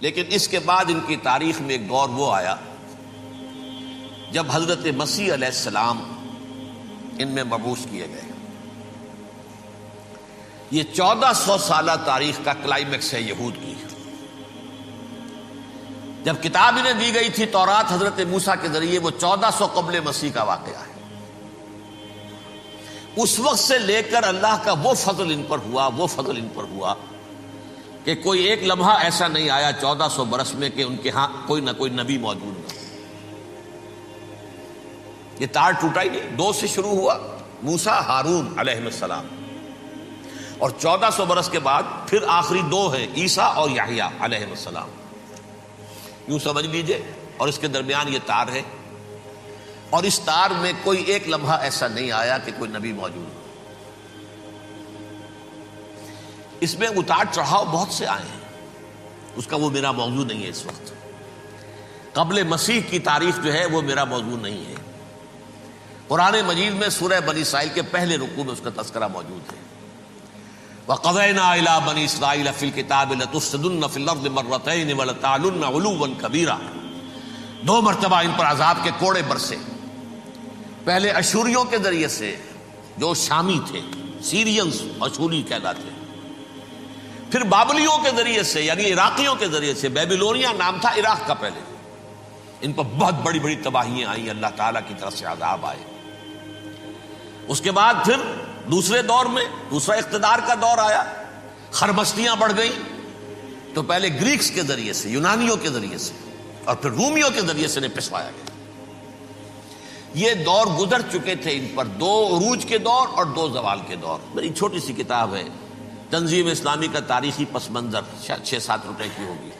لیکن اس کے بعد ان کی تاریخ میں ایک دور وہ آیا جب حضرت مسیح علیہ السلام ان میں مبعوث کیے گئے۔ یہ 1400 سالہ تاریخ کا کلائمیکس ہے یہود کی۔ جب کتاب انہیں دی گئی تھی تورات حضرت موسیٰ کے ذریعے، وہ 1400 قبل مسیح کا واقعہ ہے۔ اس وقت سے لے کر اللہ کا وہ فضل ان پر ہوا کہ کوئی ایک لمحہ ایسا نہیں آیا 1400 برس میں کہ ان کے ہاں کوئی نہ کوئی نبی موجود نہ۔ یہ تار ٹوٹا ہی نہیں، 2 سے شروع ہوا، موسیٰ ہارون علیہ السلام، اور 1400 برس کے بعد پھر آخری 2 ہیں، عیسیٰ اور یحییٰ علیہ السلام، یوں سمجھ لیجئے۔ اور اس کے درمیان یہ تار ہے، اور اس تار میں کوئی ایک لمحہ ایسا نہیں آیا کہ کوئی نبی موجود ہو۔ اس میں اتار چڑھاؤ بہت سے آئے ہیں، اس کا وہ میرا موضوع نہیں ہے اس وقت۔ قبل مسیح کی تاریخ جو ہے وہ میرا موضوع نہیں ہے۔ قرآن مجید میں سورہ بنی اسرائیل کے پہلے رکوع میں اس کا تذکرہ موجود ہے۔ وَقَضَيْنَا إِلَىٰ بَنِي إِسْرَائِيلَ فِي الْكِتَابِ لَتُفْسِدُنَّ فِي الْأَرْضِ مَرَّتَيْنِ وَلَتَعْلُنَّ عُلُوًّا كَبِيرًا، 2 مرتبہ ان پر عذاب کے کوڑے برسے۔ پہلے اشوریوں کے ذریعے سے جو شامی تھے، سیرینز اشوری کہلاتے، پھر بابلیوں کے ذریعے سے یعنی عراقیوں کے ذریعے سے، بیبیلونیا نام تھا عراق کا پہلے، ان پر بہت بڑی بڑی تباہیاں آئیں، اللہ تعالیٰ کی طرف سے عذاب آئے۔ اس کے بعد پھر دوسرے دور میں دوسرا اقتدار کا دور آیا، خرمستیاں بڑھ گئیں، تو پہلے گریکس کے ذریعے سے، یونانیوں کے ذریعے سے، اور پھر رومیوں کے ذریعے سے پسوایا گیا۔ یہ دور گزر چکے تھے ان پر، 2 عروج کے دور اور 2 زوال کے دور۔ میری چھوٹی سی کتاب ہے تنظیم اسلامی کا تاریخی پس منظر، 6-7 روپے کی ہوگی،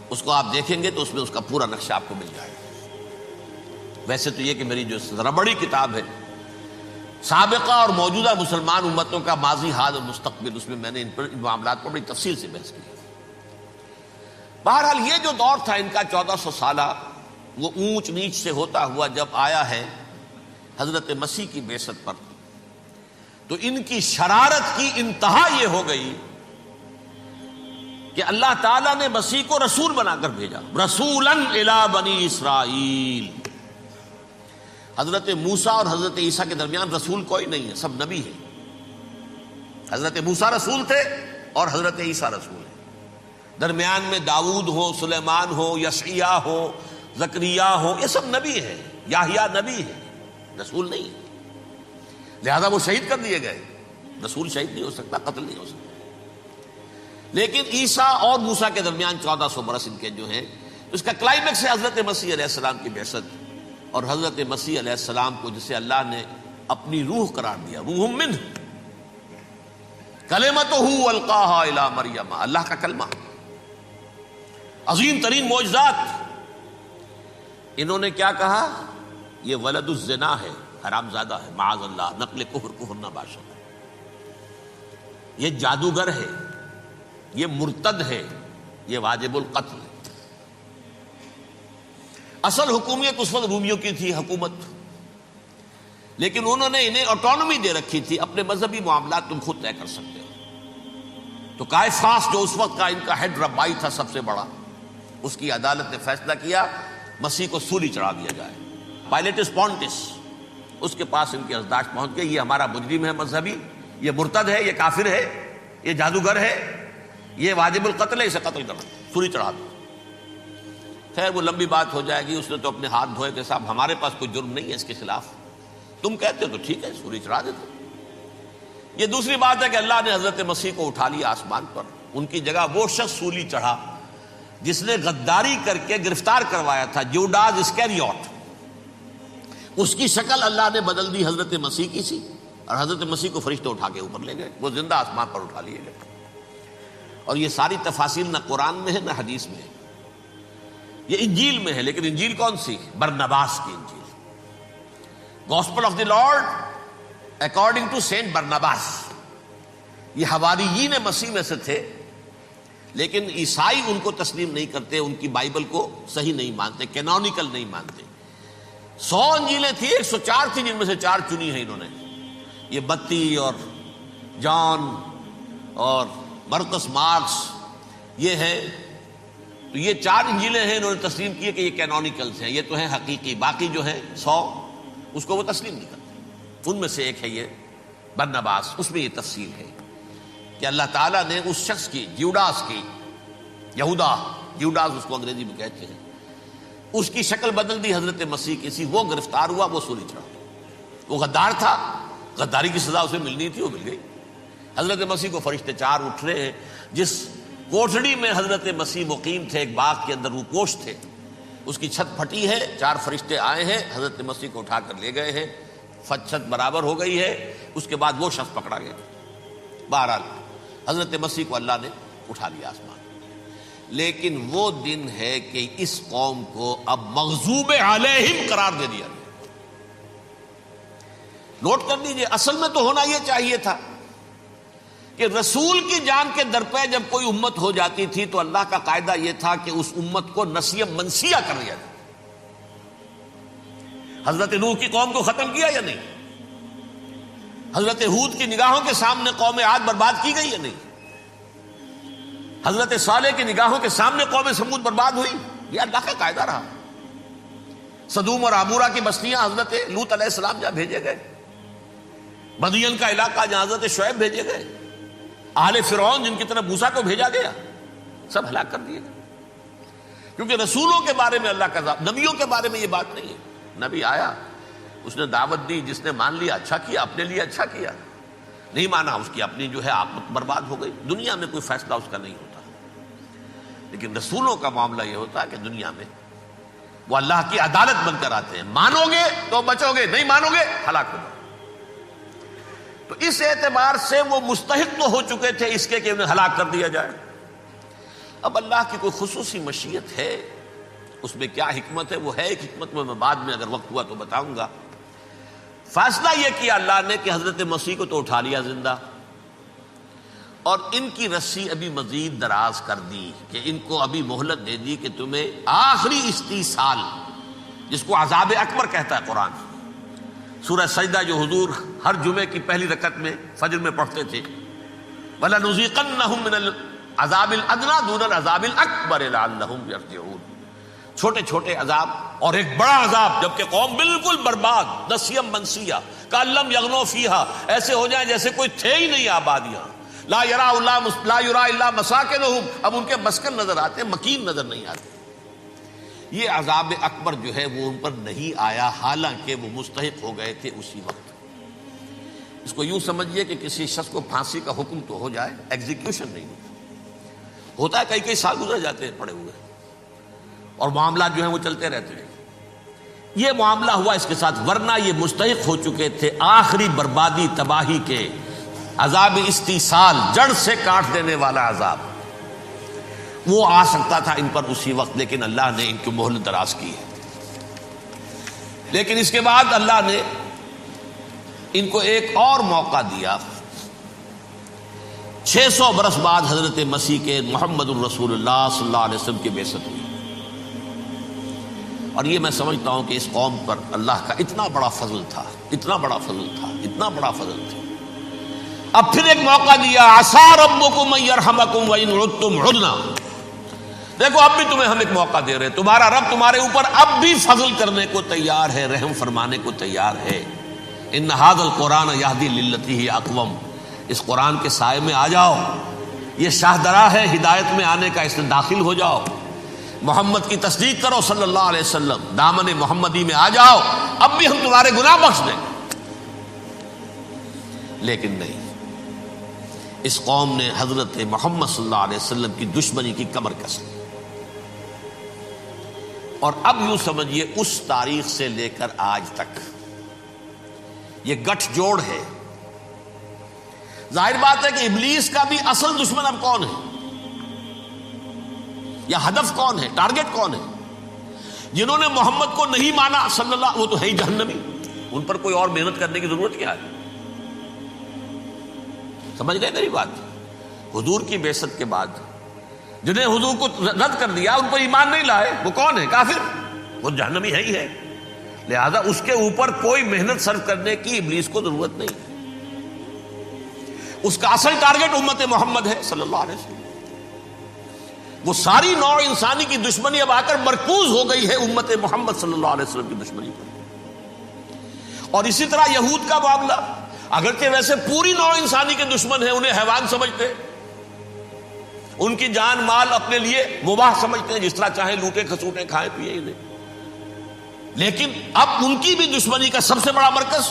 اس کو آپ دیکھیں گے تو اس میں اس کا پورا نقشہ آپ کو مل جائے گا۔ ویسے تو یہ کہ میری جو ذرا بڑی کتاب ہے سابقہ اور موجودہ مسلمان امتوں کا ماضی، حال اور مستقبل، اس میں میں نے ان معاملات پر بڑی تفصیل سے بحث کی۔ بہرحال یہ جو دور تھا ان کا 1400 سالہ، وہ اونچ نیچ سے ہوتا ہوا جب آیا ہے حضرت مسیح کی بعثت پر، تو ان کی شرارت کی انتہا یہ ہو گئی کہ اللہ تعالیٰ نے مسیح کو رسول بنا کر بھیجا، رسولاً الی بنی اسرائیل۔ حضرت موسیٰ اور حضرت عیسیٰ کے درمیان رسول کوئی نہیں ہے، سب نبی ہیں۔ حضرت موسیٰ رسول تھے اور حضرت عیسیٰ رسول ہیں۔ درمیان میں داؤد ہو، سلیمان ہو، یشعیاء ہو، زکریا ہو، یہ سب نبی ہیں، یحییٰ نبی ہیں، رسول نہیں ہے۔ لہذا وہ شہید کر دیے گئے، رسول شہید نہیں ہو سکتا، قتل نہیں ہو سکتا۔ لیکن عیسیٰ اور موسیٰ کے درمیان 1400 برس ان کے جو ہیں، اس کا کلائمیکس ہے حضرت مسیح علیہ السلام کی بعثت، اور حضرت مسیح علیہ السلام کو جسے اللہ نے اپنی روح قرار دیا، روح منہ، کلمتہ القاہا الی مریم، اللہ کا کلمہ، عظیم ترین معجزات۔ انہوں نے کیا کہا؟ یہ ولد الزنا ہے، حرام زادہ ہے، معاذ اللہ، نقل کفر نہ باشد، یہ جادوگر ہے، یہ مرتد ہے، یہ واجب القتل ہے۔ اصل حکومت اس وقت رومیوں کی تھی حکومت، لیکن انہوں نے انہیں آٹونومی دے رکھی تھی، اپنے مذہبی معاملات تم خود طے کر سکتے ہو۔ تو کائفاس جو اس وقت کا ان کا ہیڈ ربائی تھا سب سے بڑا، اس کی عدالت نے فیصلہ کیا مسیح کو سولی چڑھا دیا جائے۔ پائلیٹس پونٹس، اس کے پاس ان کی ازداش پہنچ گئی، یہ ہمارا مجرم ہے مذہبی، یہ مرتد ہے، یہ کافر ہے، یہ جادوگر ہے، یہ واجب القتل ہے، اسے قتل کرو، سولی چڑھا دو۔ خیر وہ لمبی بات ہو جائے گی، اس نے تو اپنے ہاتھ دھوئے کہ صاحب ہمارے پاس کوئی جرم نہیں ہے اس کے خلاف، تم کہتے ہو تو ٹھیک ہے، سولی چڑھا دیتے۔ یہ دوسری بات ہے کہ اللہ نے حضرت مسیح کو اٹھا لیا آسمان پر، ان کی جگہ وہ شخص سولی چڑھا جس نے غداری کر کے گرفتار کروایا تھا، جوڈاس اسکیریوٹ، اس کی شکل اللہ نے بدل دی حضرت مسیح کی سی، اور حضرت مسیح کو فرشتے اٹھا کے اوپر لے گئے، وہ زندہ آسمان پر اٹھا لیے گئے۔ اور یہ ساری تفاصیل نہ قرآن میں ہے نہ حدیث میں ہے، یہ انجیل میں ہے، لیکن انجیل کون سی؟ برنباس کی انجیل، gospel of the lord according to saint Barnabas. یہ حواریین مسیح میں سے تھے، لیکن عیسائی ان کو تسلیم نہیں کرتے، ان کی بائبل کو صحیح نہیں مانتے، کینونیکل نہیں مانتے۔ 100 انجیلیں تھیں، 104 تھیں، جن میں سے 4 چنی ہیں انہوں نے، یہ بتی اور جان اور مرکس مارکس، یہ ہے تو یہ 4 انجیلیں ہیں، انہوں نے تسلیم کیے کہ یہ کینونیکلز ہیں، یہ تو ہیں حقیقی، باقی جو ہیں 100 اس کو وہ تسلیم نہیں کرتے۔ ان میں سے ایک ہے یہ برنباس، اس میں یہ تفصیل ہے کہ اللہ تعالیٰ نے اس شخص کی، جیوڈاس کی، جیوڈاس اس کو انگریزی میں کہتے ہیں، اس کی شکل بدل دی حضرت مسیح کی سی، وہ گرفتار ہوا، وہ سولی چڑھا۔ وہ غدار تھا، غداری کی سزا اسے ملنی تھی، وہ مل گئی۔ حضرت مسیح کو فرشتے 4 اٹھ رہے ہیں، جس کوٹڑی میں حضرت مسیح مقیم تھے، ایک باغ کے اندر روپوش تھے، اس کی چھت پھٹی ہے، 4 فرشتے آئے ہیں، حضرت مسیح کو اٹھا کر لے گئے ہیں، چھت برابر ہو گئی ہے، اس کے بعد وہ شخص پکڑا گیا۔ بہرحال حضرت مسیح کو اللہ نے اٹھا لیا آسمان۔ لیکن وہ دن ہے کہ اس قوم کو اب مغضوب علیہم قرار دے دیا گیا۔ نوٹ کر لیجئے، اصل میں تو ہونا یہ چاہیے تھا کہ رسول کی جان کے درپے جب کوئی امت ہو جاتی تھی تو اللہ کا قاعدہ یہ تھا کہ اس امت کو نسیہ منسیہ کر لیا جائے۔ حضرت نوح کی قوم کو ختم کیا یا نہیں؟ حضرت ہود کی نگاہوں کے سامنے قوم عاد برباد کی گئی یا نہیں؟ حضرت صالح کی نگاہوں کے سامنے قوم سمود برباد ہوئی؟ یہ اللہ کا قاعدہ رہا۔ سدوم اور عمورہ کی بستیاں حضرت لوط علیہ السلام جہاں بھیجے گئے، مدین کا علاقہ جہاں حضرت شعیب بھیجے گئے، اہل فرعون جن کی طرف موسیٰ کو بھیجا گیا، سب ہلاک کر دیے گئے۔ کیونکہ رسولوں کے بارے میں اللہ کا نبیوں کے بارے میں یہ بات نہیں ہے۔ نبی آیا، اس نے دعوت دی، جس نے مان لیا اچھا کیا، اپنے لیے اچھا کیا، نہیں مانا اس کی اپنی جو ہے آپت برباد ہو گئی۔ دنیا میں کوئی فیصلہ اس کا نہیں ہوتا، لیکن رسولوں کا معاملہ یہ ہوتا ہے کہ دنیا میں وہ اللہ کی عدالت بن کر آتے ہیں، مانو گے تو بچو گے، نہیں مانو گے ہلاک ہو جاؤ۔ تو اس اعتبار سے وہ مستحق تو ہو چکے تھے اس کے کہ انہیں ہلاک کر دیا جائے۔ اب اللہ کی کوئی خصوصی مشیت ہے، اس میں کیا حکمت ہے، وہ ہے ایک حکمت، میں بعد میں اگر وقت ہوا تو بتاؤں گا۔ فیصلہ یہ کیا اللہ نے کہ حضرت مسیح کو تو اٹھا لیا زندہ، اور ان کی رسی ابھی مزید دراز کر دی کہ ان کو ابھی مہلت دے دی کہ تمہیں آخری استیصال، جس کو عذاب اکبر کہتا ہے قرآن، سورہ سجدہ جو حضور ہر جمعے کی پہلی رکعت میں فجر میں پڑھتے تھے، وَلَنُذِيقَنَّهُم مِّنَ الْعَذَابِ الْأَدْنَىٰ دُونَ الْعَذَابِ الْأَكْبَرِ لَعَلَّهُمْ يَرْجِعُونَ۔ چھوٹے چھوٹے عذاب اور ایک بڑا عذاب، جبکہ قوم بالکل برباد، نسیم منسیہ، کأن لم یغنوا فیہا، ایسے ہو جائیں جیسے کوئی تھے ہی نہیں آباد یہاں۔ لا یرا الا مساکنہم، اب ان کے مسکن نظر آتے، مکین نظر نہیں آتے۔ یہ عذاب اکبر جو ہے وہ ان پر نہیں آیا، حالانکہ وہ مستحق ہو گئے تھے اسی وقت۔ اس کو یوں سمجھیے کہ کسی شخص کو پھانسی کا حکم تو ہو جائے، ایگزیکیوشن نہیں ہوتا ہے، کئی سال گزر جاتے ہیں پڑے ہوئے، اور معاملات جو ہیں وہ چلتے رہتے ہیں۔ یہ معاملہ ہوا اس کے ساتھ، ورنہ یہ مستحق ہو چکے تھے آخری بربادی تباہی کے، عذاب استیصال، جڑ سے کاٹ دینے والا عذاب، وہ آ سکتا تھا ان پر اسی وقت، لیکن اللہ نے ان کی مہلت دراز کی ہے۔ لیکن اس کے بعد اللہ نے ان کو ایک اور موقع دیا۔ 600 برس بعد حضرت مسیح کے محمد الرسول اللہ صلی اللہ علیہ وسلم کی بعثت ہوئی، اور یہ میں سمجھتا ہوں کہ اس قوم پر اللہ کا اتنا بڑا فضل تھا، اتنا بڑا فضل تھا، اتنا بڑا فضل تھا۔ اب پھر ایک موقع دیا، عسیٰ ربکم ان یرحمکم وان عدتم عدنا، دیکھو اب بھی تمہیں ہم ایک موقع دے رہے ہیں، تمہارا رب تمہارے اوپر اب بھی فضل کرنے کو تیار ہے، رحم فرمانے کو تیار ہے۔ ان ھذا القرآن یہدی للتی ہی اقوم، اس قرآن کے سائے میں آ جاؤ، یہ شاہدرا ہے ہدایت میں آنے کا، اس میں داخل ہو جاؤ، محمد کی تصدیق کرو صلی اللہ علیہ وسلم، دامن محمدی میں آ جاؤ، اب بھی ہم تمہارے گناہ بخش دیں۔ لیکن نہیں، اس قوم نے حضرت محمد صلی اللہ علیہ وسلم کی دشمنی کی کمر کس لی، اور اب یوں سمجھیے اس تاریخ سے لے کر آج تک یہ گٹھ جوڑ ہے۔ ظاہر بات ہے کہ ابلیس کا بھی اصل دشمن اب کون ہے، یا ہدف کون ہے، ٹارگٹ کون ہے؟ جنہوں نے محمد کو نہیں مانا صلی اللہ، وہ تو ہے ہی جہنمی، ان پر کوئی اور محنت کرنے کی ضرورت کیا ہے؟ سمجھ گئے میری بات؟ حضور کی بعثت کے بعد جنہیں حضور کو رد کر دیا، ان پر ایمان نہیں لائے، وہ کون ہے؟ کافر، وہ جہنمی ہے ہی ہے۔ لہذا اس کے اوپر کوئی محنت صرف کرنے کی ابلیس کو ضرورت نہیں، اس کا اصل ٹارگٹ امت محمد ہے صلی اللہ علیہ وسلم۔ وہ ساری نوع انسانی کی دشمنی اب آ کر مرکوز ہو گئی ہے امت محمد صلی اللہ علیہ وسلم کی دشمنی پر۔ اور اسی طرح یہود کا معاملہ، اگرچہ ویسے پوری نوع انسانی کے دشمن ہیں، انہیں حیوان سمجھتے، ان کی جان مال اپنے لیے مباح سمجھتے ہیں، جس طرح چاہے لوٹے کھسوٹے کھائے پیے انہیں، لیکن اب ان کی بھی دشمنی کا سب سے بڑا مرکز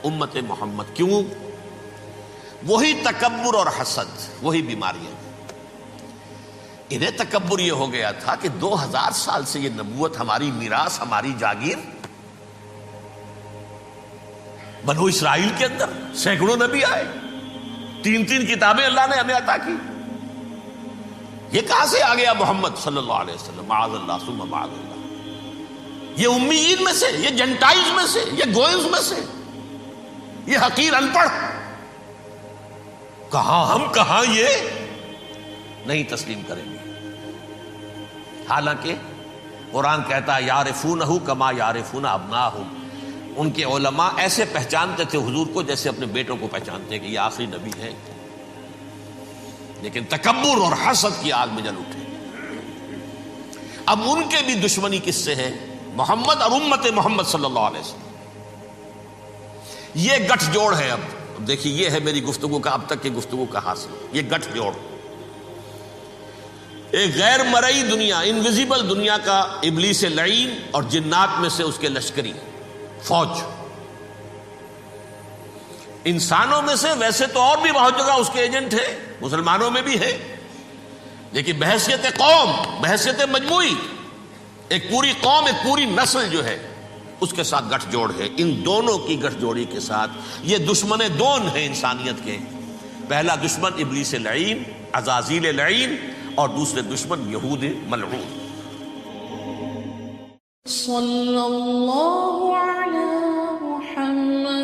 امت محمد۔ کیوں؟ وہی تکبر اور حسد، وہی بیماریاں۔ انہیں تکبر یہ ہو گیا تھا کہ 2000 سال سے یہ نبوت ہماری میراث، ہماری جاگیر، بنو اسرائیل کے اندر سینکڑوں نبی آئے، 3 کتابیں اللہ نے ہمیں عطا کی، یہ کہاں سے آ گیا محمد صلی اللہ علیہ وسلم؟ معاذ اللہ ثم معاذ اللہ، یہ امیین میں سے، یہ جنٹائلز میں سے، یہ گوئنز میں سے، یہ حقیر ان پڑھ، کہاں ہم کہاں یہ نہیں تسلیم کریں گے۔ حالانکہ قرآن کہتا ہے یعرفونہ کما یعرفون ابناہم، ان کے علماء ایسے پہچانتے تھے حضور کو جیسے اپنے بیٹوں کو پہچانتے کہ یہ آخری نبی ہے، لیکن تکبر اور حسد کی آگ میں جل اٹھے۔ اب ان کے بھی دشمنی کس سے ہے؟ محمد اور امت محمد صلی اللہ علیہ وسلم۔ یہ گٹھ جوڑ ہے۔ اب دیکھیے، یہ ہے میری گفتگو کا اب تک کی گفتگو کا حاصل، یہ گٹھ جوڑ، ایک غیر مرئی دنیا، انویزیبل دنیا کا ابلیس لعین اور جنات میں سے اس کے لشکری فوج، انسانوں میں سے ویسے تو اور بھی بہت جگہ اس کے ایجنٹ ہے، مسلمانوں میں بھی ہے، لیکن بحیثیت قوم، بحیثیت مجموعی، ایک پوری قوم، ایک پوری نسل جو ہے اس کے ساتھ گٹھ جوڑ ہے۔ ان دونوں کی گٹھ جوڑی کے ساتھ یہ دشمن دون ہیں انسانیت کے، پہلا دشمن ابلیس لعین، عزازیل لعین، اور دوسرے دشمن یہود ملعون۔ صلی اللہ